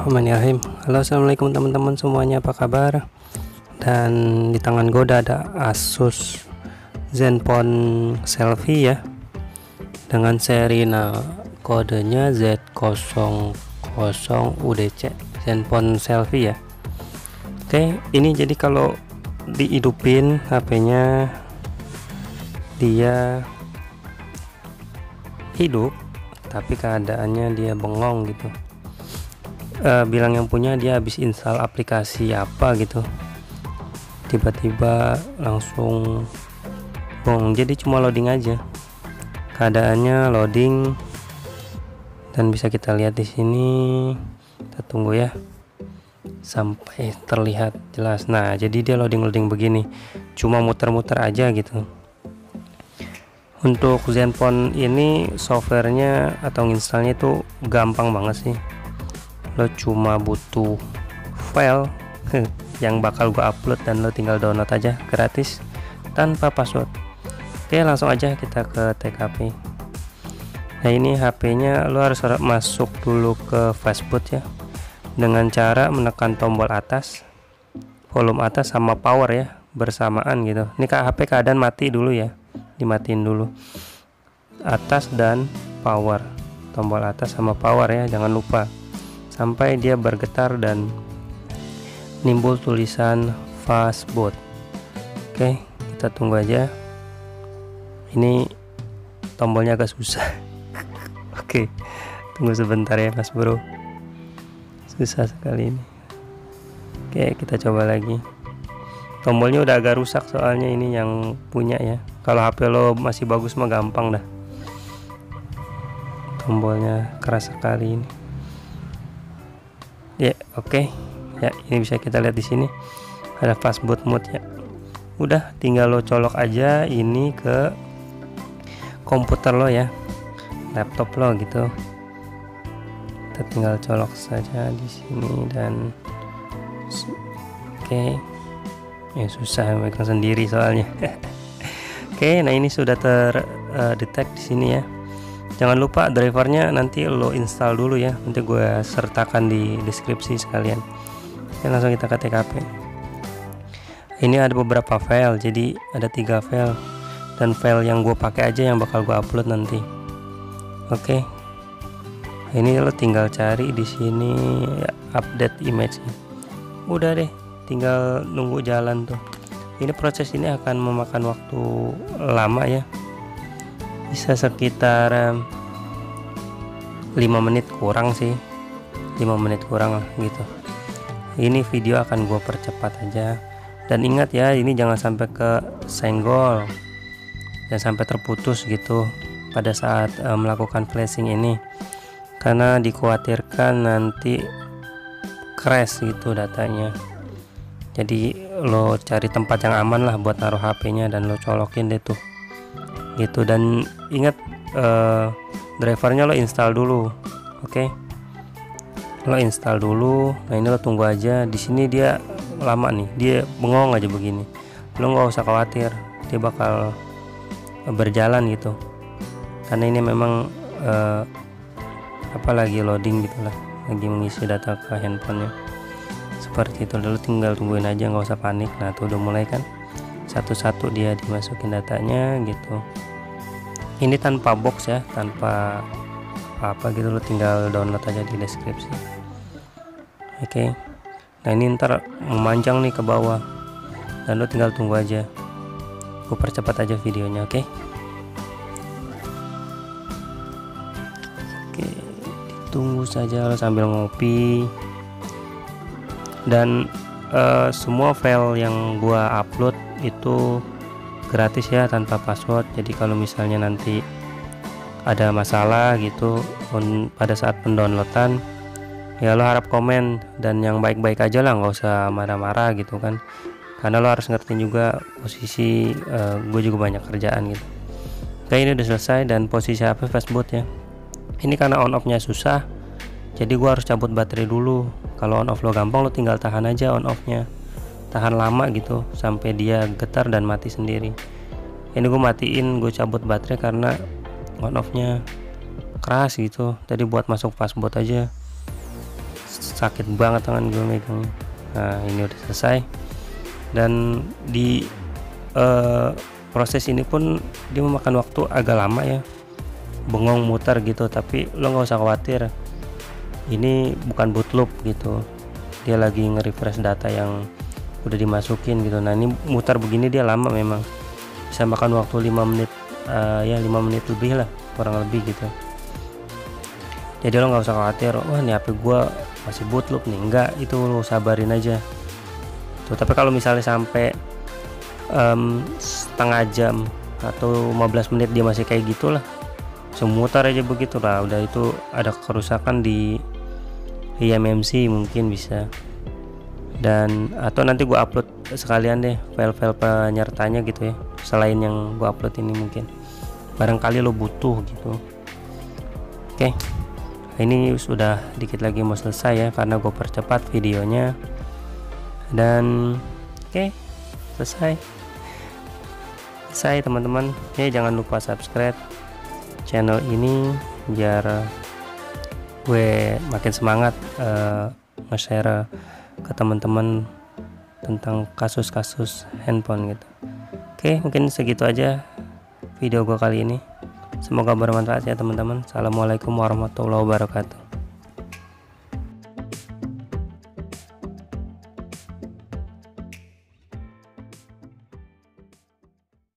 Bismillahirrahmanirrahim. Halo, assalamualaikum teman-teman semuanya, apa kabar? Dan di tangan gue ada Asus Zenfone Selfie ya, dengan seri kodenya Z00UDC Zenfone Selfie ya. Oke, ini jadi kalau dihidupin HP-nya dia hidup, tapi keadaannya dia bengong gitu. Bilang yang punya dia habis install aplikasi apa gitu, tiba-tiba langsung bong. Jadi cuma loading aja, keadaannya loading, dan bisa kita lihat di sini. Kita tunggu ya sampai terlihat jelas. Nah, jadi dia loading begini, cuma muter-muter aja gitu. Untuk Zenfone ini softwarenya atau installnya itu gampang banget sih. Lo cuma butuh file yang bakal gua upload dan lo tinggal download aja gratis tanpa password. Oke, langsung aja kita ke TKP. Nah, ini HP-nya lo harus masuk dulu ke Facebook ya, dengan cara menekan tombol atas, volume atas sama power ya bersamaan gitu. Ini HP keadaan mati dulu ya, dimatiin dulu atas dan power, tombol atas sama power ya, jangan lupa, sampai dia bergetar dan nimbul tulisan fastboot. Oke, kita tunggu aja. Ini tombolnya agak susah. Oke, tunggu sebentar ya mas bro, susah sekali ini. Oke, kita coba lagi. Tombolnya udah agak rusak soalnya ini yang punya ya. Kalau HP lo masih bagus mah gampang dah. Tombolnya keras sekali ini. Ya, oke. Ya, ini bisa kita lihat di sini ada fastboot mode ya. Udah tinggal lo colok aja ini ke komputer lo ya, laptop lo gitu. Kita tinggal colok saja di sini dan oke. Ya, susah megang sendiri soalnya. Oke, nah ini sudah terdetek di sini ya. Jangan lupa drivernya nanti lo install dulu ya, nanti gue sertakan di deskripsi sekalian. Oke, langsung kita ke TKP. Ini ada beberapa file, jadi ada 3 file, dan file yang gue pakai aja yang bakal gue upload nanti. Oke, ini lo tinggal cari di sini ya, update image. Udah deh, tinggal nunggu jalan tuh. Ini proses ini akan memakan waktu lama ya, bisa sekitar 5 menit kurang sih, 5 menit kurang lah gitu. Ini video akan gue percepat aja, dan ingat ya, ini jangan sampai ke senggol dan sampai terputus gitu pada saat melakukan flashing ini, karena dikhawatirkan nanti crash gitu datanya. Jadi lo cari tempat yang aman lah buat naruh HP-nya dan lo colokin deh tuh gitu. Dan ingat, drivernya lo install dulu. Oke, lo install dulu. Nah, ini lo tunggu aja di sini, dia lama nih, dia bengong aja begini. Lo nggak usah khawatir, dia bakal berjalan gitu, karena ini memang apalagi loading gitulah, lagi mengisi data ke handphonenya seperti itu. Lalu tinggal tungguin aja, nggak usah panik. Nah, tuh udah mulai kan, satu-satu dia dimasukin datanya gitu. Ini tanpa box ya, tanpa apa gitu, lo tinggal download aja di deskripsi. Oke, nah ini ntar memanjang nih ke bawah, dan lo tinggal tunggu aja, gue percepat aja videonya. Oke, tunggu saja lo sambil ngopi. Dan semua file yang gua upload itu gratis ya, tanpa password. Jadi kalau misalnya nanti ada masalah gitu pada saat pendownloadan, ya lo harap komen, dan yang baik-baik aja lah, nggak usah marah-marah gitu kan, karena lo harus ngerti juga posisi gue juga banyak kerjaan gitu. Oke, ini udah selesai, dan posisi HP fastboot ya. Ini karena on off nya susah, jadi gua harus cabut baterai dulu. Kalau on off lo gampang, lo tinggal tahan aja on off nya, tahan lama gitu sampai dia getar dan mati sendiri. Ini gue matiin, gue cabut baterai karena on off nya keras gitu. Tadi buat masuk fastboot aja sakit banget tangan gue megangnya. Nah ini udah selesai, dan di proses ini pun dia memakan waktu agak lama ya, bengong muter gitu, tapi lo nggak usah khawatir, ini bukan boot loop gitu, dia lagi nge-refresh data yang udah dimasukin gitu. Nah ini muter begini dia lama memang, bisa makan waktu 5 menit, ya 5 menit lebih lah kurang lebih gitu. Jadi lo nggak usah khawatir, wah ini HP gua masih boot loop nih, enggak, itu lo sabarin aja tuh. Tapi kalau misalnya sampai setengah jam atau 15 menit dia masih kayak gitulah, semutar aja begitu lah, udah itu ada kerusakan di eMMC mungkin bisa. Dan atau nanti gua upload sekalian deh file-file penyertanya gitu ya, selain yang gua upload ini, mungkin barangkali lo butuh gitu. Oke, ini sudah dikit lagi mau selesai ya, karena gue percepat videonya. Dan oke, selesai teman-teman ya. Jangan lupa subscribe channel ini biar gue makin semangat nge-share ke teman-teman tentang kasus-kasus handphone gitu. Oke, mungkin segitu aja video gue kali ini. Semoga bermanfaat ya teman-teman. Assalamualaikum warahmatullahi wabarakatuh.